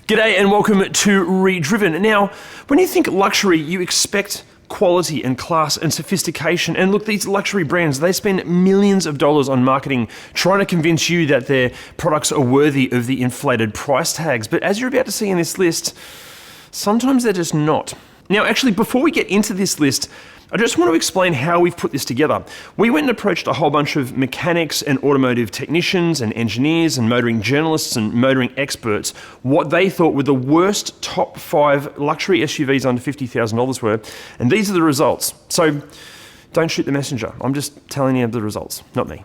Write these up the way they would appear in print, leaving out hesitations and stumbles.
G'day and welcome to ReDriven. Now, when you think luxury, you expect quality and class and sophistication. And look, these luxury brands, they spend millions of dollars on marketing trying to convince you that their products are worthy of the inflated price tags. But as you're about to see in this list, sometimes they're just not. Now, actually, before we get into this list, I just want to explain how we've put this together. We went and approached a whole bunch of mechanics and automotive technicians and engineers and motoring journalists and motoring experts, what they thought were the worst top 5 luxury SUVs under $50,000 were, and these are the results. So don't shoot the messenger. I'm just telling you the results, not me.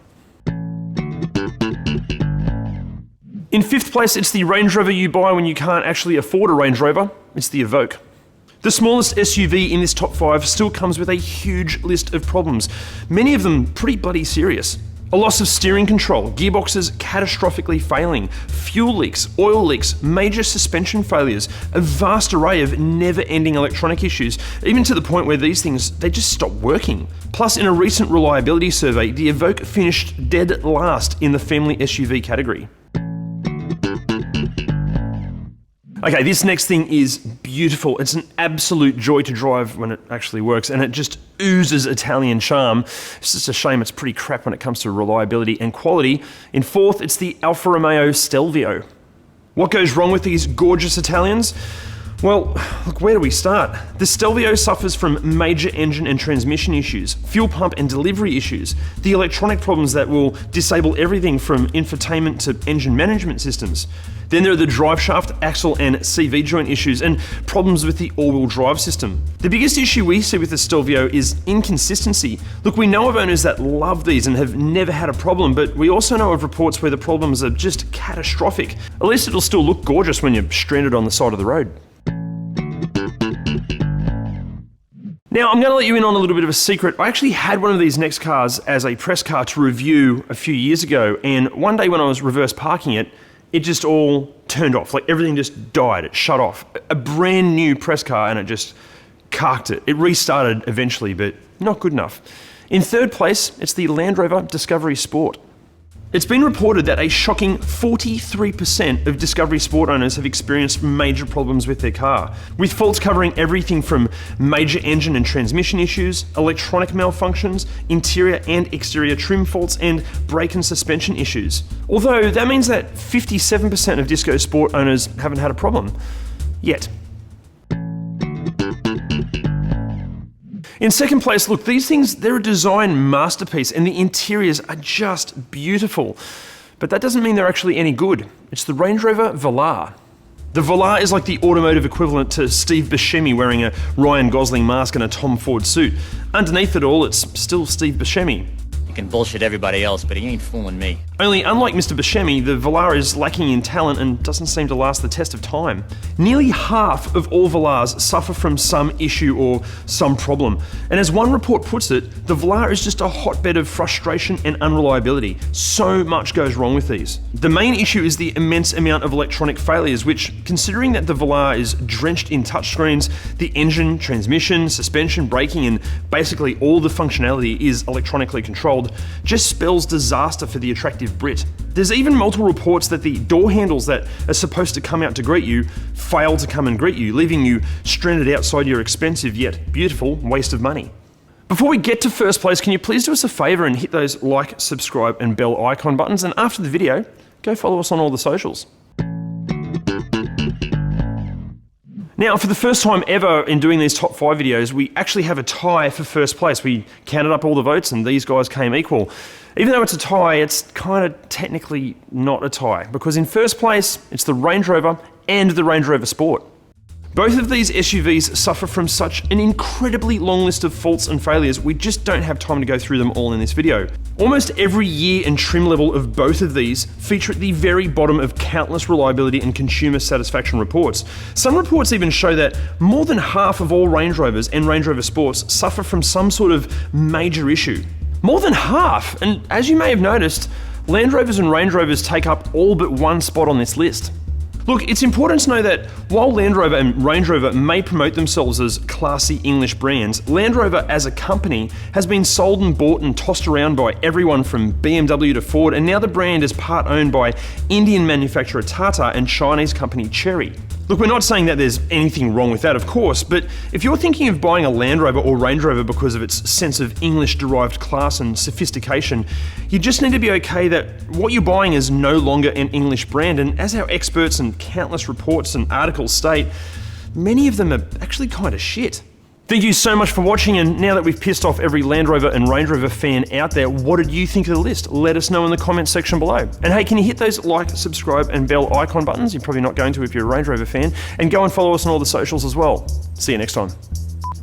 In 5th place, it's the Range Rover you buy when you can't actually afford a Range Rover. It's the Evoque. The smallest SUV in this top 5 still comes with a huge list of problems, many of them pretty bloody serious. A loss of steering control, gearboxes catastrophically failing, fuel leaks, oil leaks, major suspension failures, a vast array of never-ending electronic issues, even to the point where these things, they just stop working. Plus, in a recent reliability survey, the Evoque finished dead last in the family SUV category. Okay, this next thing is beautiful. It's an absolute joy to drive when it actually works, and it just oozes Italian charm. It's just a shame it's pretty crap when it comes to reliability and quality. In 4th, it's the Alfa Romeo Stelvio. What goes wrong with these gorgeous Italians? Well, look, where do we start? The Stelvio suffers from major engine and transmission issues, fuel pump and delivery issues, the electronic problems that will disable everything from infotainment to engine management systems. Then there are the drive shaft, axle and CV joint issues and problems with the all-wheel drive system. The biggest issue we see with the Stelvio is inconsistency. Look, we know of owners that love these and have never had a problem, but we also know of reports where the problems are just catastrophic. At least it'll still look gorgeous when you're stranded on the side of the road. Now, I'm going to let you in on a little bit of a secret. I actually had one of these next cars as a press car to review a few years ago, and one day when I was reverse parking it, it just all turned off. Like everything just died, it shut off. A brand new press car and it just carked it. It restarted eventually, but not good enough. In 3rd place, it's the Land Rover Discovery Sport. It's been reported that a shocking 43% of Discovery Sport owners have experienced major problems with their car, with faults covering everything from major engine and transmission issues, electronic malfunctions, interior and exterior trim faults, and brake and suspension issues. Although that means that 57% of Disco Sport owners haven't had a problem yet. In 2nd place, look, these things, they're a design masterpiece and the interiors are just beautiful. But that doesn't mean they're actually any good. It's the Range Rover Velar. The Velar is like the automotive equivalent to Steve Buscemi wearing a Ryan Gosling mask and a Tom Ford suit. Underneath it all, it's still Steve Buscemi. You can bullshit everybody else, but he ain't fooling me. Only, unlike Mr. Buscemi, the Velar is lacking in talent and doesn't seem to last the test of time. Nearly half of all Velars suffer from some issue or some problem. And as one report puts it, the Velar is just a hotbed of frustration and unreliability. So much goes wrong with these. The main issue is the immense amount of electronic failures, which, considering that the Velar is drenched in touchscreens, the engine, transmission, suspension, braking, and basically all the functionality is electronically controlled, just spells disaster for the attractive Brit. There's even multiple reports that the door handles that are supposed to come out to greet you fail to come and greet you, leaving you stranded outside your expensive yet beautiful waste of money. Before we get to 1st place, can you please do us a favour and hit those like, subscribe and bell icon buttons, and after the video, go follow us on all the socials. Now, for the first time ever in doing these top 5 videos, we actually have a tie for 1st place. We counted up all the votes and these guys came equal. Even though it's a tie, it's kind of technically not a tie, because in 1st place, it's the Range Rover and the Range Rover Sport. Both of these SUVs suffer from such an incredibly long list of faults and failures, we just don't have time to go through them all in this video. Almost every year and trim level of both of these feature at the very bottom of countless reliability and consumer satisfaction reports. Some reports even show that more than half of all Range Rovers and Range Rover Sports suffer from some sort of major issue. More than half! And as you may have noticed, Land Rovers and Range Rovers take up all but one spot on this list. Look, it's important to know that while Land Rover and Range Rover may promote themselves as classy English brands, Land Rover as a company has been sold and bought and tossed around by everyone from BMW to Ford, and now the brand is part owned by Indian manufacturer Tata and Chinese company Chery. Look, we're not saying that there's anything wrong with that, of course, but if you're thinking of buying a Land Rover or Range Rover because of its sense of English-derived class and sophistication, you just need to be okay that what you're buying is no longer an English brand, and as our experts and countless reports and articles state, many of them are actually kind of shit. Thank you so much for watching, and now that we've pissed off every Land Rover and Range Rover fan out there, what did you think of the list? Let us know in the comments section below. And hey, can you hit those like, subscribe and bell icon buttons? You're probably not going to if you're a Range Rover fan. And go and follow us on all the socials as well. See you next time.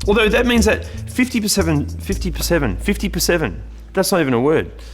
Although that means that 50%, that's not even a word.